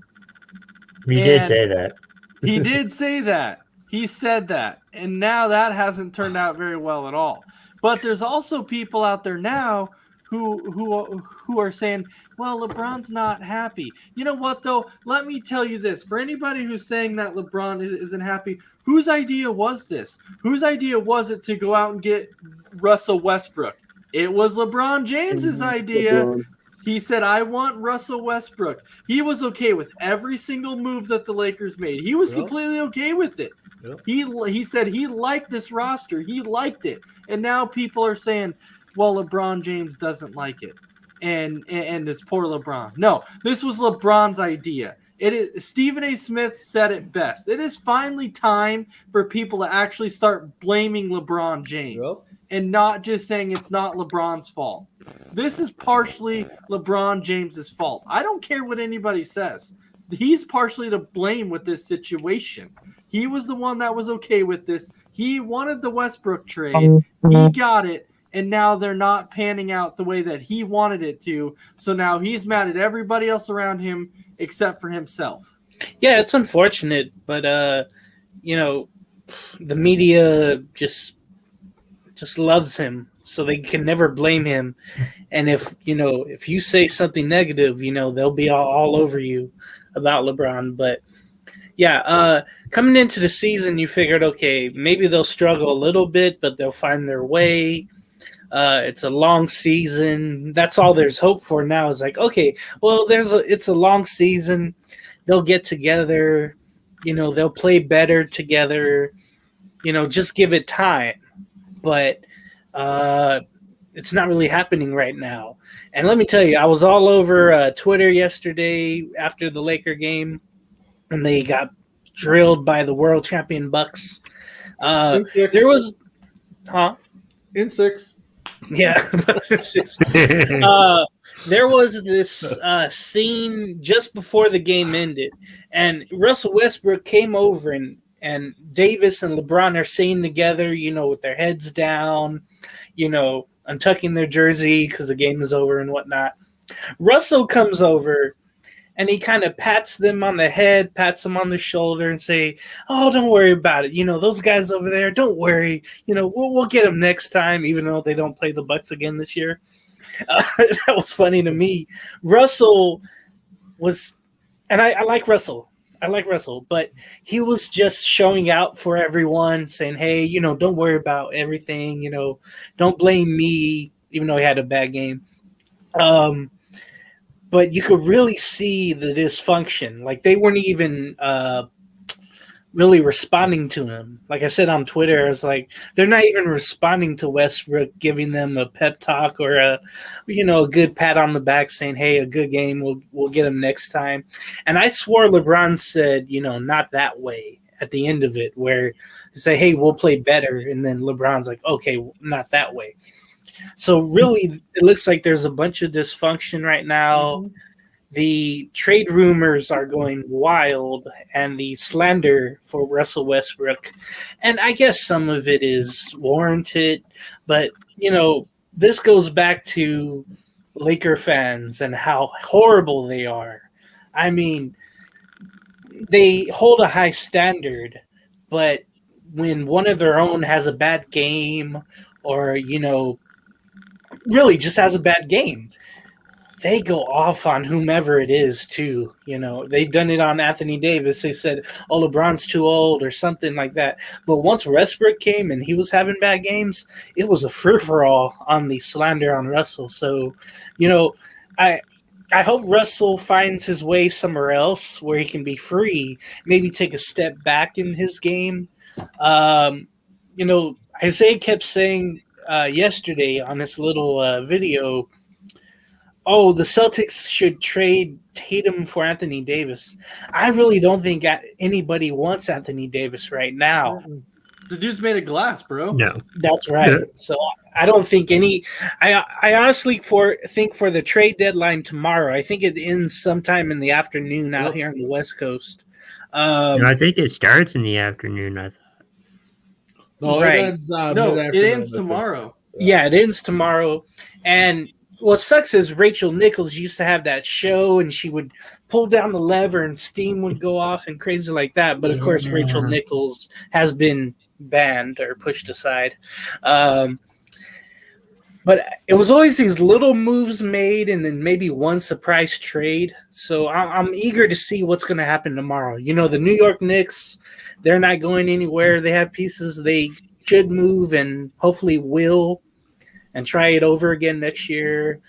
He did say that. He did say that. He said that. And now that hasn't turned out very well at all. But there's also people out there now who are saying, well, LeBron's not happy. You know what, though? Let me tell you this. For anybody who's saying that LeBron isn't happy, whose idea was this? Whose idea was it to go out and get Russell Westbrook? It was LeBron James's idea. He said, I want Russell Westbrook. He was okay with every single move that the Lakers made. He was completely okay with it. Yep. He said he liked this roster. He liked it. And now people are saying, well, LeBron James doesn't like it, and it's poor LeBron. No, this was LeBron's idea. It is. Stephen A. Smith said it best. It is finally time for people to actually start blaming LeBron James and not just saying it's not LeBron's fault. This is partially LeBron James's fault. I don't care what anybody says. He's partially to blame with this situation. He was the one that was okay with this. He wanted the Westbrook trade. He got it. And now they're not panning out the way that he wanted it to. So now he's mad at everybody else around him except for himself. Yeah, it's unfortunate, but the media just loves him, so they can never blame him. And if you say something negative, they'll be all over you about LeBron. But yeah, coming into the season, you figured, okay, maybe they'll struggle a little bit, but they'll find their way. It's a long season. That's all there's hope for now is like, okay, well, it's a long season. They'll get together. They'll play better together. Just give it time. But it's not really happening right now. And let me tell you, I was all over Twitter yesterday after the Laker game. and they got drilled by the world champion Bucks. In six. There was, huh? In 6. Yeah. There was this scene just before the game ended, and Russell Westbrook came over, and Davis and LeBron are sitting together, with their heads down, untucking their jersey because the game is over and whatnot. Russell comes over, and he kind of pats them on the head, pats them on the shoulder, and say, "Oh, don't worry about it. Those guys over there, don't worry. We'll get them next time, even though they don't play the Bucks again this year." That was funny to me. Russell was, and I like Russell. I like Russell, but he was just showing out for everyone, saying, "Hey, don't worry about everything. Don't blame me," even though he had a bad game. But you could really see the dysfunction. Like, they weren't even really responding to him. Like I said on Twitter, it's like they're not even responding to Westbrook, giving them a pep talk or a good pat on the back, saying, "Hey, a good game. We'll get him next time." And I swore LeBron said, "Not that way." At the end of it, where he say, "Hey, we'll play better," and then LeBron's like, "Okay, not that way." So really, it looks like there's a bunch of dysfunction right now. Mm-hmm. The trade rumors are going wild, and the slander for Russell Westbrook. And I guess some of it is warranted, but, this goes back to Laker fans and how horrible they are. I mean, they hold a high standard, but when one of their own has a bad game or, really just has a bad game, they go off on whomever it is too. They've done it on Anthony Davis. They said, "Oh, LeBron's too old," or something like that. But once Westbrook came and he was having bad games, it was a free-for-all on the slander on Russell. So, I hope Russell finds his way somewhere else where he can be free, maybe take a step back in his game. Isaiah kept saying yesterday on this little video, "Oh, the Celtics should trade Tatum for Anthony Davis." I really don't think anybody wants Anthony Davis right now. The dude's made of glass, bro. No. That's right. Yeah. So I don't think I honestly think for the trade deadline tomorrow, I think it ends sometime in the afternoon out here on the West Coast. I think it starts in the afternoon, I thought. No, right. It ends tomorrow. Yeah, it ends tomorrow. And what sucks is Rachel Nichols used to have that show, and she would pull down the lever and steam would go off and crazy like that. But, of course, Rachel Nichols has been banned or pushed aside. But it was always these little moves made and then maybe one surprise trade. So I'm eager to see what's going to happen tomorrow. The New York Knicks, they're not going anywhere. They have pieces they should move and hopefully will, and try it over again next year.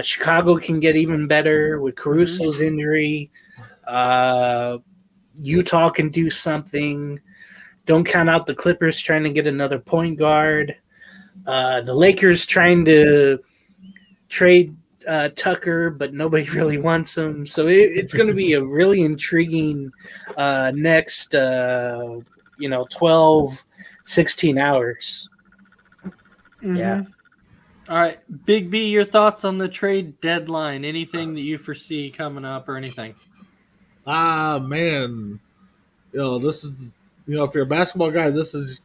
Chicago can get even better with Caruso's injury. Utah can do something. Don't count out the Clippers trying to get another point guard. The Lakers trying to trade Tucker, but nobody really wants him. So it's going to be a really intriguing next 12, 16 hours. Mm-hmm. Yeah. All right, Big B, your thoughts on the trade deadline? Anything that you foresee coming up or anything? Man, this is, if you're a basketball guy, this is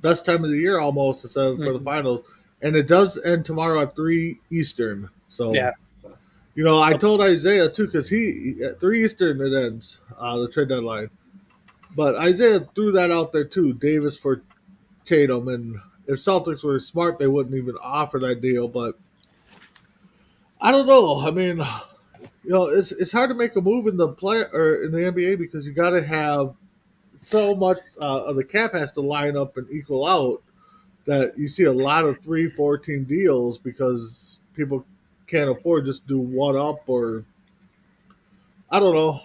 best time of the year almost for the finals, and it does end tomorrow at 3 Eastern. So yeah, I told Isaiah too, because he at 3 Eastern it ends the trade deadline, but Isaiah threw that out there too, Davis for Tatum, and if Celtics were smart, they wouldn't even offer that deal. But I don't know. I mean, it's hard to make a move in the NBA because you got to have so much of the cap has to line up and equal out that you see a lot of 3-4 team deals because people can't afford just do one up, or I don't know.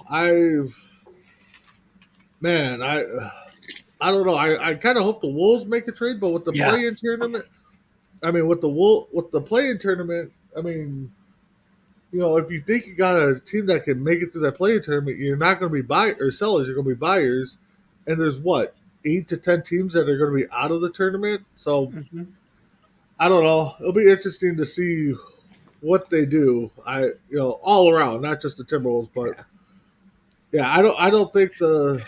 I don't know. I kind of hope the Wolves make a trade, but with the play-in tournament, I mean, if you think you got a team that can make it through that play tournament, you're not going to be buyers or sellers. You're going to be buyers. And there's what 8 to 10 teams that are going to be out of the tournament. So Mhm. I don't know. It'll be interesting to see what they do. All around, not just the Timberwolves, but yeah, I don't think the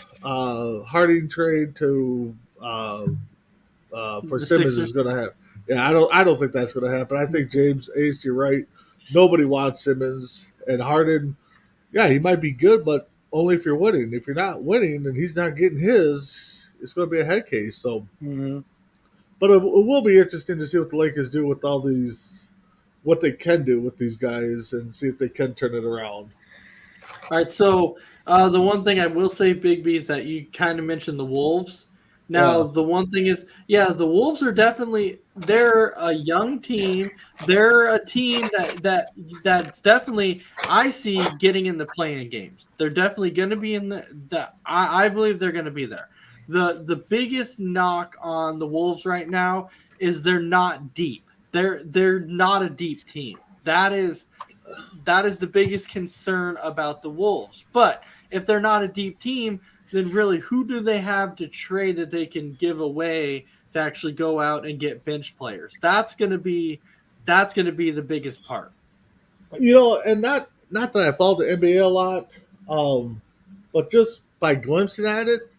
Harding trade to for The Simmons Sixers. is going to happen. Yeah, I don't think that's going to happen. I think James Ace, you're right. Nobody wants Simmons and Harden. Yeah, he might be good, but only if you're winning. If you're not winning and he's not getting his, it's going to be a head case. So, Mhm. but it will be interesting to see what the Lakers do with all these, what they can do with these guys, and see if they can turn it around. All right, so the one thing I will say, Big B, is that you kind of mentioned the Wolves. Now, Yeah, the one thing is, yeah, the Wolves are they're a young team. They're a team that's definitely I see getting in the playing games. They're definitely going to be in I believe they're going to be there. The biggest knock on the Wolves right now is they're not deep. They're not a deep team. That is the biggest concern about the Wolves. But if they're not a deep team, then really who do they have to trade that they can give away to actually go out and get bench players? That's going to be the biggest part. and not that I follow the NBA a lot, um, but just by glimpsing at it,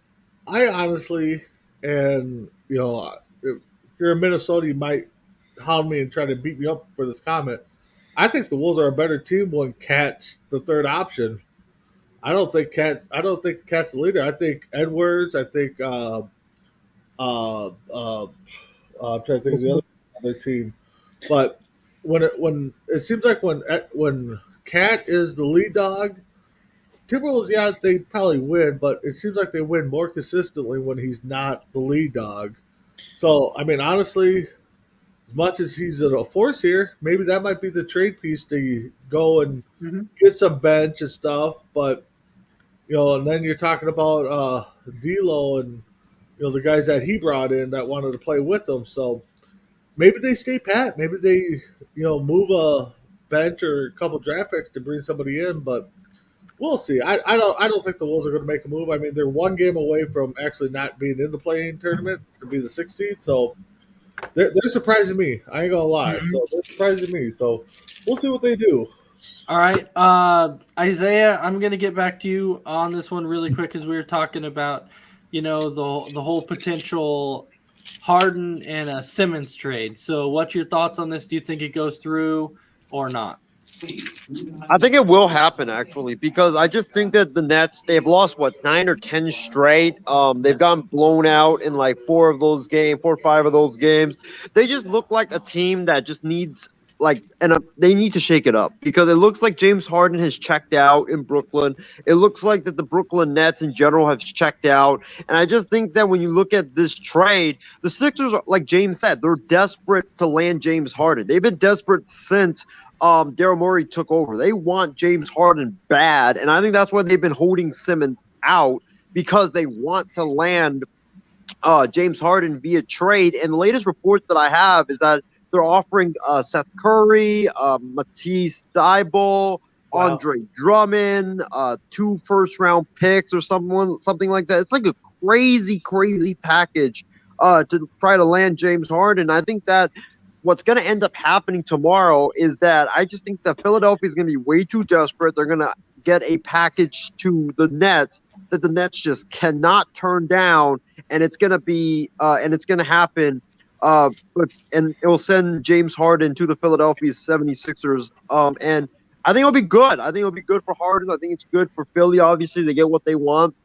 I honestly, and if you're in Minnesota, you might hound me and try to beat me up for this comment. I think the Wolves are a better team when Cat's the third option. I don't think Cat's the leader. I think Edwards. I think I'm trying to think of the other team, but when it seems like when Cat is the lead dog, Timberwolves, yeah, they probably win, but it seems like they win more consistently when he's not the lead dog. So, I mean, honestly, as much as he's a force here, maybe that might be the trade piece to go and Mhm. get some bench and stuff. But and then you're talking about D'Lo and the guys that he brought in that wanted to play with him. So maybe they stay pat. Maybe they move a bench or a couple draft picks to bring somebody in, but we'll see. I don't think the Wolves are going to make a move. I mean, they're one game away from actually not being in the playing tournament to be the sixth seed. So they're surprising me. I ain't gonna lie. So they're surprising me. So we'll see what they do. All right, Isaiah, I'm gonna get back to you on this one really quick because we were talking about, the whole potential Harden and a Simmons trade. So, what's your thoughts on this? Do you think it goes through or not? I think it will happen actually because I just think that the Nets they've lost what 9 or 10 straight. They've gotten blown out in like 4 or 5 of those games. They just look like a team that just needs they need to shake it up because it looks like James Harden has checked out in Brooklyn. It looks like that the Brooklyn Nets in general have checked out, and I just think that when you look at this trade, the Sixers, like James said, they're desperate to land James Harden. They've been desperate since Daryl Morey took over. They want James Harden bad, and I think that's why they've been holding Simmons out because they want to land James Harden via trade. And the latest reports that I have is that they're offering Seth Curry, Matisse Thybulle, Wow. Andre Drummond, 2 first-round picks or something like that. It's like a crazy package to try to land James Harden. I think that what's going to end up happening tomorrow is that I just think that Philadelphia is going to be way too desperate. They're going to get a package to the Nets that the Nets just cannot turn down, and it's going to happen. And it will send James Harden to the Philadelphia 76ers. And I think it'll be good. I think it'll be good for Harden. I think it's good for Philly. Obviously, they get what they want.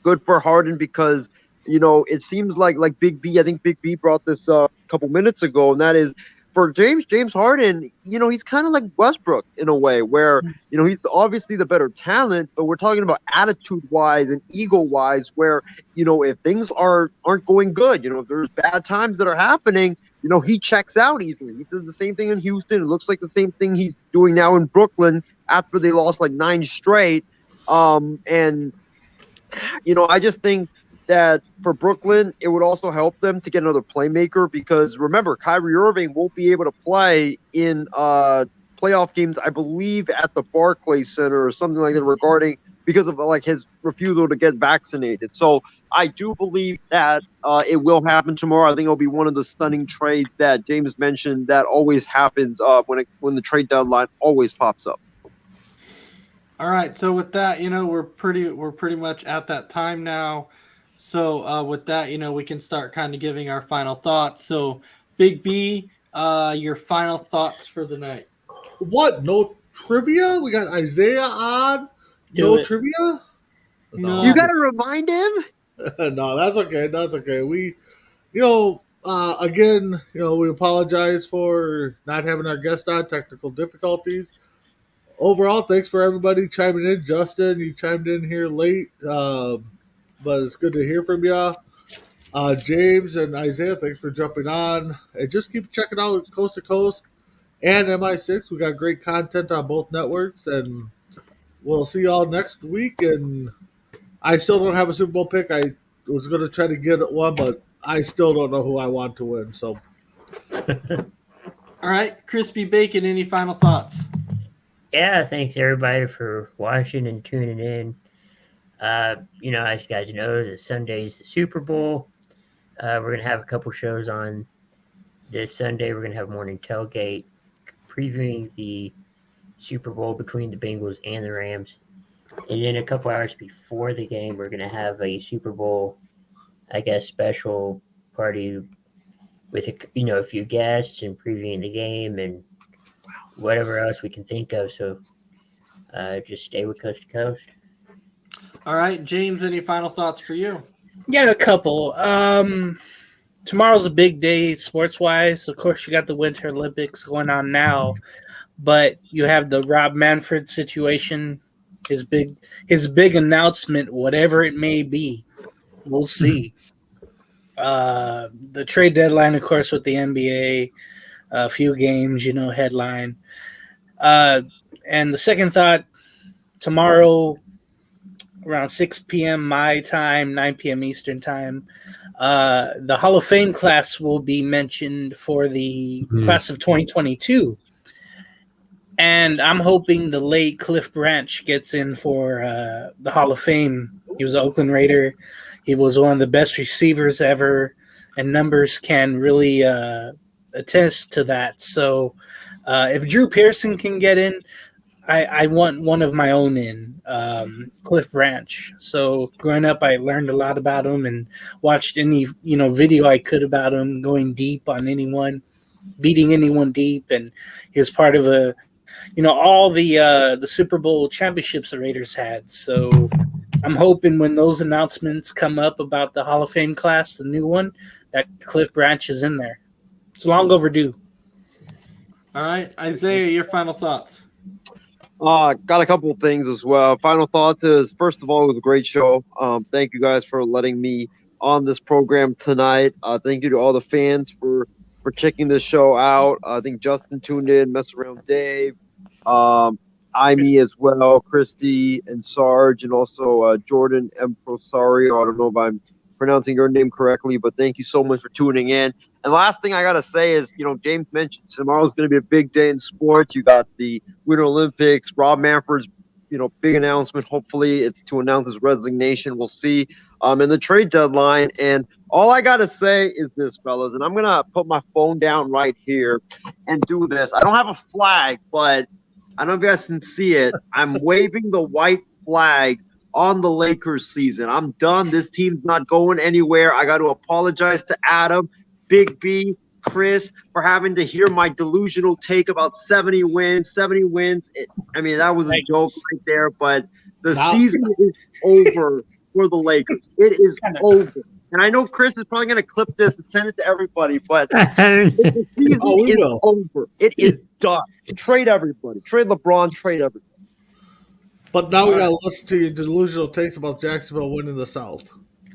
Good for Harden because it seems like Big B. I think Big B brought this up a couple minutes ago, and that is for James Harden. He's kind of like Westbrook in a way, where he's obviously the better talent, but we're talking about attitude wise and ego wise, where if things aren't going good, if there's bad times that are happening, he checks out easily. He did the same thing in Houston. It looks like the same thing he's doing now in Brooklyn after they lost like 9 straight. And I just think that for Brooklyn, it would also help them to get another playmaker because remember, Kyrie Irving won't be able to play in playoff games, I believe, at the Barclays Center or something like that because of like his refusal to get vaccinated. So I do believe that it will happen tomorrow. I think it'll be one of the stunning trades that James mentioned that always happens when the trade deadline always pops up. All right. So with that, we're pretty much at that time now. So with that, we can start kind of giving our final thoughts. So Big B, your final thoughts for the night. What? No trivia? We got Isaiah on. No trivia? No. You got to remind him. No, that's okay. That's okay. We, again, we apologize for not having our guest on, technical difficulties. Overall, thanks for everybody chiming in. Justin, you chimed in here late, but it's good to hear from you. James and Isaiah, thanks for jumping on. And just keep checking out Coast to Coast and MI6. We got great content on both networks, and we'll see y'all next week. And I still don't have a Super Bowl pick. I was going to try to get one, but I still don't know who I want to win. So, all right, Crispy Bacon, any final thoughts? Yeah, thanks everybody for watching and tuning in. As you guys know, the Sunday's the Super Bowl. We're going to have a couple shows on this Sunday. We're going to have morning tailgate previewing the Super Bowl between the Bengals and the Rams. And then a couple hours before the game, we're going to have a Super Bowl, special party with a few guests and previewing the game and whatever else we can think of. So just stay with Coast to Coast. All right, James, any final thoughts for you? Yeah, a couple. Tomorrow's a big day sports-wise. Of course, you got the Winter Olympics going on now, but you have the Rob Manfred situation, his big announcement, whatever it may be. We'll see. The trade deadline, of course, with the NBA, a few games, headline. And the second thought, tomorrow around 6 p.m. my time, 9 p.m. Eastern time, the Hall of Fame class will be mentioned for the class of 2022. And I'm hoping the late Cliff Branch gets in for the Hall of Fame. He was an Oakland Raider. He was one of the best receivers ever, and numbers can really attest to that. So if Drew Pearson can get in, I want one of my own in, Cliff Branch. So growing up, I learned a lot about him and watched any video I could about him, going deep on anyone, beating anyone deep, and he was part of all the Super Bowl championships the Raiders had. So I'm hoping when those announcements come up about the Hall of Fame class, the new one, that Cliff Branch is in there. It's long overdue. All right, Isaiah, your final thoughts. Got a couple of things as well. Final thoughts is, first of all, it was a great show. Thank you guys for letting me on this program tonight. Thank you to all the fans for checking this show out. I think Justin tuned in, mess around Dave, me as well, Christy and Sarge, and also Jordan Emprosario. I don't know if I'm pronouncing your name correctly, but thank you so much for tuning in. And last thing I got to say is, James mentioned tomorrow's going to be a big day in sports. You got the Winter Olympics, Rob Manfred's, big announcement. Hopefully it's to announce his resignation. We'll see. And the trade deadline. And all I got to say is this, fellas, and I'm going to put my phone down right here and do this. I don't have a flag, but I don't know if you guys can see it. I'm waving the white flag on the Lakers season. I'm done. This team's not going anywhere. I got to apologize to Adam, Big B, Chris, for having to hear my delusional take about 70 wins. That was a joke right there, but the season is over for the Lakers. It is over. And I know Chris is probably going to clip this and send it to everybody, but the season is over. It is done. Trade everybody. Trade LeBron. Trade everybody. But now we got to listen to your delusional takes about Jacksonville winning the South.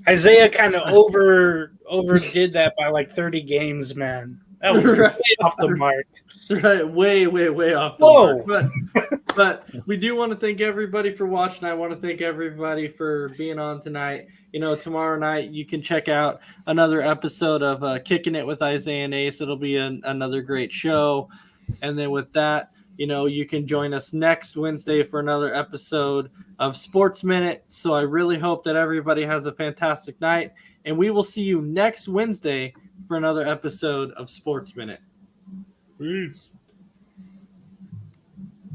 Isaiah kind of overdid that by like 30 games, man. That was way off the mark. Right, way off the mark. But we do want to thank everybody for watching. I want to thank everybody for being on tonight. Tomorrow night you can check out another episode of Kicking It with Isaiah and Ace. It'll be another great show. And then with that, you can join us next Wednesday for another episode of Sports Minute. So I really hope that everybody has a fantastic night, and we will see you next Wednesday for another episode of Sports Minute. Peace.